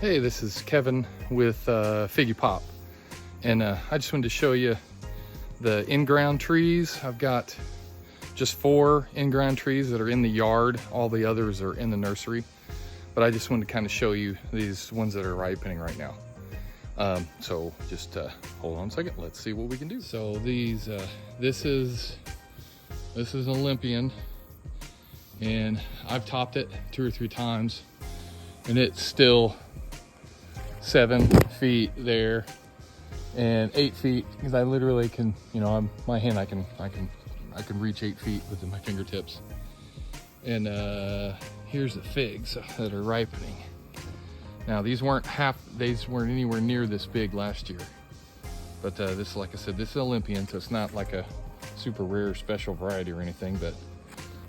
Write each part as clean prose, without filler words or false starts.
Hey, this is Kevin with Figgy Pop, and I just wanted to show you the in-ground trees. I've got just 4 in-ground trees that are in the yard. All the others are in the nursery, but I just wanted to kind of show you these ones that are ripening right now. So just hold on a second. Let's see what we can do. So these, this is an Olympian, and I've topped it 2 or 3 times, and it's still 7 feet there and 8 feet, because I literally can, you know, my hand, I can reach 8 feet with my fingertips. And here's the figs that are ripening. Now these weren't anywhere near this big last year, but this, like I said, this is Olympian, so it's not like a super rare special variety or anything, but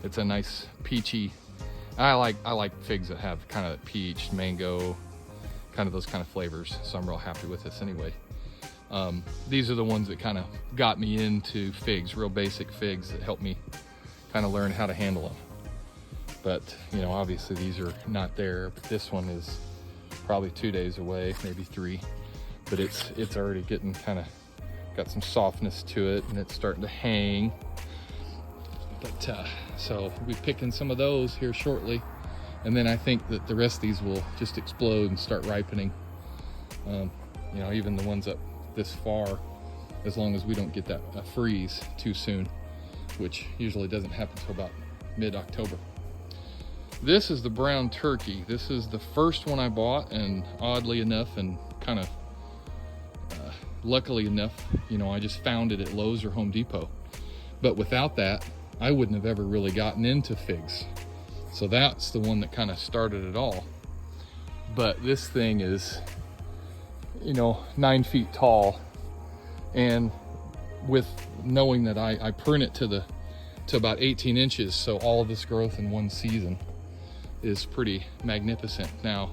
it's a nice peachy. I like figs that have kind of peach, mango, kind of those kind of flavors, so I'm real happy with this anyway. These are the ones that kind of got me into figs, real basic figs that helped me kind of learn how to handle them. But you know, obviously these are not there, but this one is probably 2 days away, maybe 3, but it's already getting kind of got some softness to it, and it's starting to hang. But so we'll be picking some of those here shortly, and then I think that the rest of these will just explode and start ripening. You know, even the ones up this far, as long as we don't get that freeze too soon, which usually doesn't happen until about mid-October. This is the brown turkey. This is the first one I bought, and oddly enough, and kind of luckily enough, you know, I just found it at Lowe's or Home Depot. But without that, I wouldn't have ever really gotten into figs. So that's the one that kind of started it all. But this thing is, you know, 9 feet tall, and with knowing that I prune it to about 18 inches, so all of this growth in one season is pretty magnificent. Now,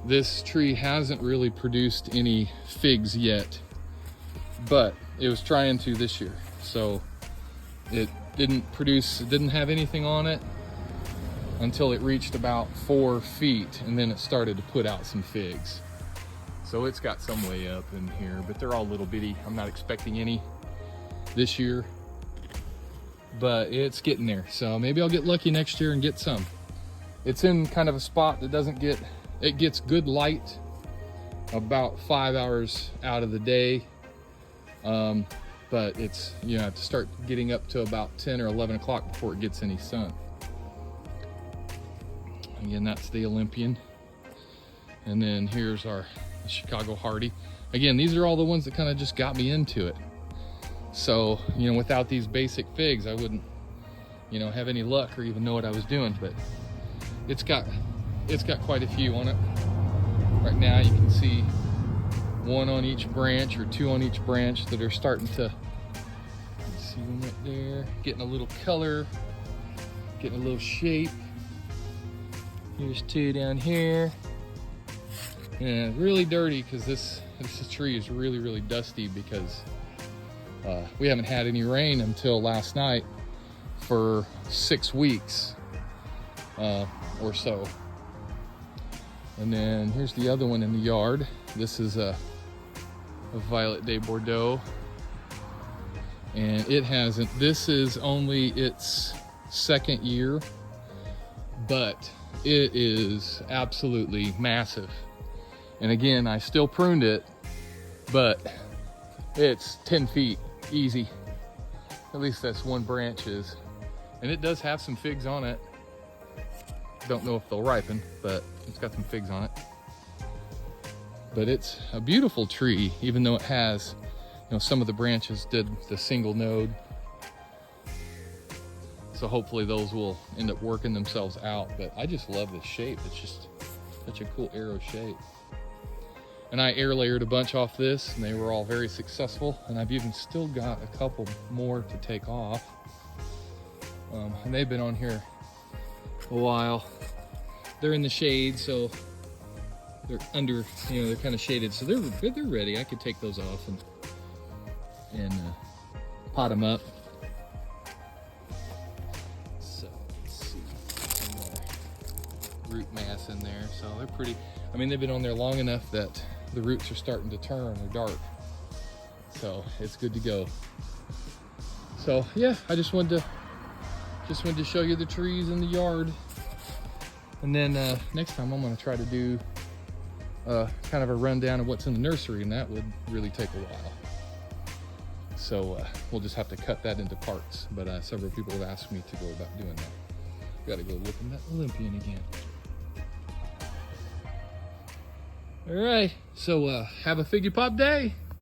this tree hasn't really produced any figs yet, but it was trying to this year. So it didn't have anything on it until it reached about 4 feet, and then it started to put out some figs. So it's got some way up in here, but they're all little bitty. I'm not expecting any this year, but it's getting there. So maybe I'll get lucky next year and get some. It's in kind of a spot that it gets good light about 5 hours out of the day. But it's, you know, have to start getting up to about 10 or 11 o'clock before it gets any sun. Again, that's the Olympian. And then here's our Chicago Hardy. Again, these are all the ones that kind of just got me into it. So, you know, without these basic figs, I wouldn't, you know, have any luck or even know what I was doing. But it's got quite a few on it. Right now you can see 1 on each branch or 2 on each branch that are starting to, see them right there, getting a little color, getting a little shape. Here's 2 down here. And really dirty, because this tree is really, really dusty, because we haven't had any rain until last night for 6 weeks or so. And then here's the other one in the yard. This is a Violet de Bordeaux, and this is only its 2nd year, but it is absolutely massive. And again, I still pruned it, but it's 10 feet easy. At least that's one branch is. And it does have some figs on it. Don't know if they'll ripen, but it's got some figs on it. But it's a beautiful tree, even though it has, you know, some of the branches did the single node. So hopefully those will end up working themselves out. But I just love this shape. It's just such a cool arrow shape. And I air layered a bunch off this, and they were all very successful. And I've even still got a couple more to take off. And they've been on here a while. They're in the shade, so they're under, you know, they're kind of shaded, so they're ready. I could take those off and pot them up. So let's see, some more root mass in there. so they're pretty. I mean, they've been on there long enough that the roots are starting to turn. They're dark, so it's good to go. So yeah, I just wanted to show you the trees in the yard, and then next time I'm going to try to do kind of a rundown of what's in the nursery, and that would really take a while. So we'll just have to cut that into parts. But several people have asked me to go about doing that. Got to go look at that Olympian again. All right, so have a Figgy Pop day.